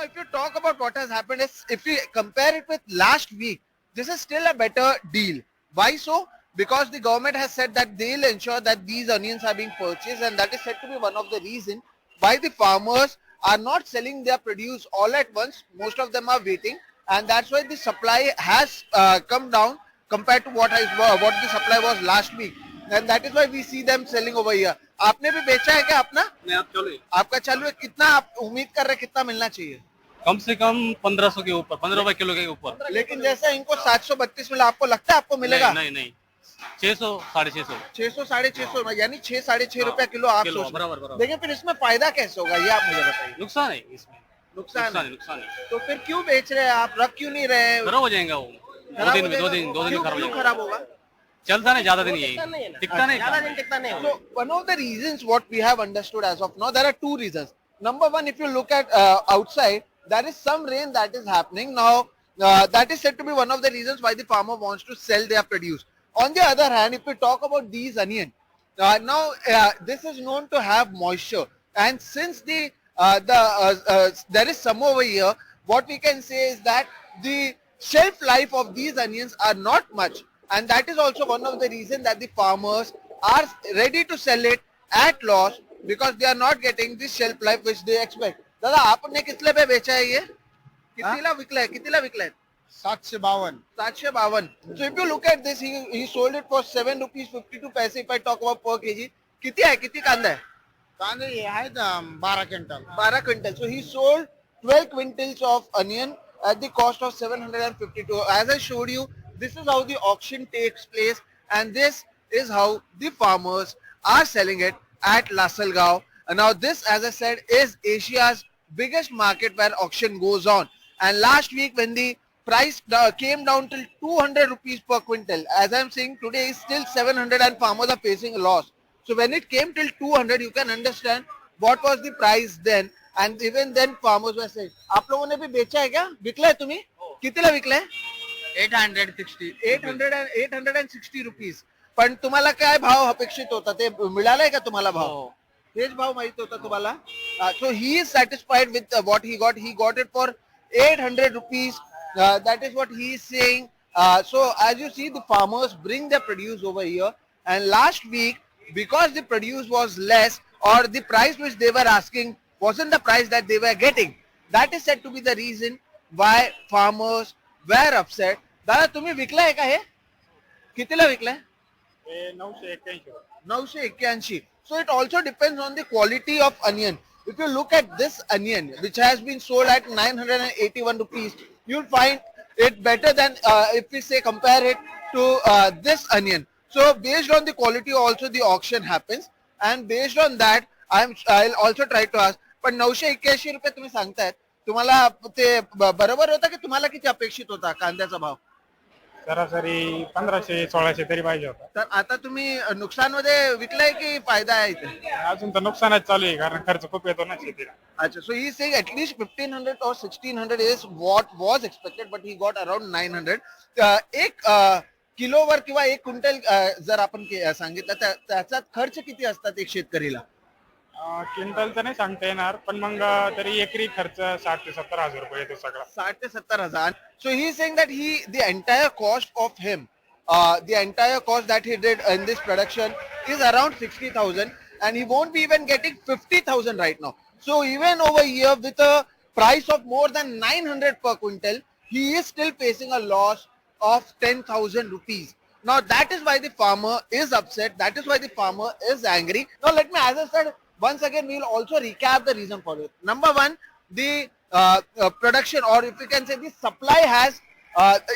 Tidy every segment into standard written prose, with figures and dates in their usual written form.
Now, if you talk about what has happened, is if you compare it with last week, this is still a better deal. Why so? Because the government has said that they'll ensure that these onions are being purchased, and that is said to be one of the reasons why the farmers are not selling their produce all at once. Most of them are waiting, and that's why the supply has come down compared to what the supply was last week, and that is why we see them selling over here. आपने भी बेचा है क्या अपना? नहीं, आप चलो आपका चालू है, कितना आप उम्मीद कर रहे हैं कितना मिलना चाहिए? कम से कम 1500 के ऊपर, 15 रुपए किलो के ऊपर। लेकिन जैसा इनको 732 मिला, आपको लगता है आपको मिलेगा? नहीं नहीं, 600 650 600 650 यानी 6-6.5 रुपया किलो आप किलो, सोच बराबर बराबर। लेकिन फिर इसमें फायदा कैसे होगा, ये आप मुझे बताइए। नुकसान है इसमें, नुकसान है। नुकसान है। तो फिर क्यों बेच रहे हैं आप, रख क्यों नहीं रहे हैं? खराब हो जाएगा वो, दो दिन में खराब हो क्यों जाएगा। खराब होगा? चलता नहीं ज्यादा दिन, यही टिकता नहीं, ज्यादा दिन टिकता नहीं। So one of the reasons what we have understood as of now, there are two reasons. Number one, if you look at outside, there is some rain that is happening now. That is said to be one of the reasons why the farmer wants to sell their produce. On the other hand, if we talk about these onion, now this is known to have moisture, and since there is some over here, what we can say is that the shelf life of these onions are not much, and that is also one of the reasons that the farmers are ready to sell it at loss because they are not getting the shelf life which they expect. दादा आपने कितने पे बेचा है ये? कितने विकला है? कितने विकला है? 752. 752. So if you look at this, he sold it for 7 rupees 52 paise. If I talk about per kg, कितनी है? कितनी कांदा है? कांदे ये है 12 quintal. 12 quintal. So he sold 12 quintals of onion at the cost of 752. As I showed you, this is how the auction takes place, and this is how the farmers are selling it at Lasalgaon. And now this, as I said, is Asia's biggest market where auction goes on. And last week when the price came down till 200 rupees per quintal, as I am saying today is still 700 and farmers are facing a loss. So when it came till 200, you can understand what was the price then, and even then farmers were saying, आप लोगों ने भी बेचा है क्या? विकला है तुम्ही? कितीला विकला है? 860 रुपीज. पण तुम्हाला काय भाव अपेक्षित होता, ते मिळालाय का तुम्हाला भाव? हेच भाव माहित होता तुम्हाला? So he is satisfied with what he got. He got it for 800 rupees. That is what he is saying. So as you see, the farmers bring their produce over here, and last week because the produce was less, or the price which they were asking wasn't the price that they were getting, that is said to be the reason why farmers were upset. दादा तुम्ही विकलाय का हे? कितीला विकलाय? 981. So it also depends on the quality of onion. If you look at this onion, which has been sold at 981 rupees, you'll find it better than if we say compare it to this onion. So based on the quality also the auction happens, and based on that I'll also try to ask. पण 981 रुपये तुम्ही सांगतायत, तुम्हाला ते बरोबर होता की तुम्हाला किती अपेक्षित होता कांद्याचा भाव? सरासरी 1500-1600 तरी पाहिजे होता. तर आता तुम्ही नुकसान मध्ये विकलाय की फायदा आहे इथे? अजून तर नुकसानच चालू आहे कारण खर्च खूप येतो ना शेतीला. अच्छा, so he is saying at least 1500 or 1600 is what was expected, but he got around 900. एक किलोवर किंवा एक क्विंटल जर आपण सांगितलं तर त्याचा खर्च किती असतात एक शेतकरीला? क्विंटलचं नाही सांगता येणार, पण मग तरी एकरी खर्च 60 ते 70 हजार रुपये येतो सगळा. 60 ते 70 हजार. So he is saying that the entire cost of him, the entire cost that he did in this production is around 60,000, and he won't be even getting 50,000 right now. So even over here with a price of more than 900 per quintal, he is still facing a loss of 10,000 rupees. Now that is why the farmer is upset. That is why the farmer is angry. Now let me, as I said, once again we will also recap the reason for it. Number one, the production, or if you can say the supply has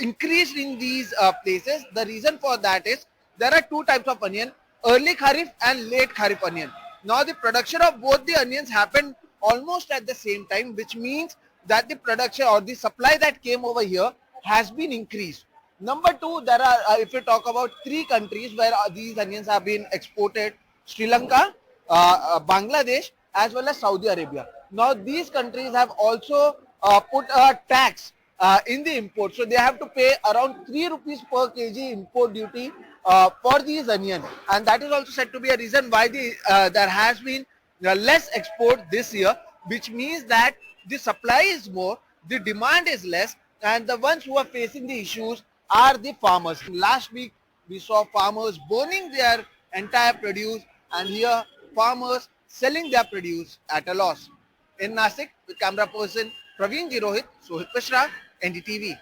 increased in these places. The reason for that is there are two types of onion, early kharif and late kharif onion. Now the production of both the onions happened almost at the same time, which means that the production or the supply that came over here has been increased. Number two, there are, if you talk about three countries where these onions have been exported: Sri Lanka, Bangladesh, as well as Saudi Arabia. Now these countries have also put a tax in the import, so they have to pay around 3 rupees per kg import duty for these onions, and that is also said to be a reason why there has been less export this year, which means that the supply is more, the demand is less, and the ones who are facing the issues are the farmers. Last week, we saw farmers burning their entire produce, and here farmers selling their produce at a loss. In Nashik, with camera person Praveen Jirohit, Sohit Mishra, NDTV.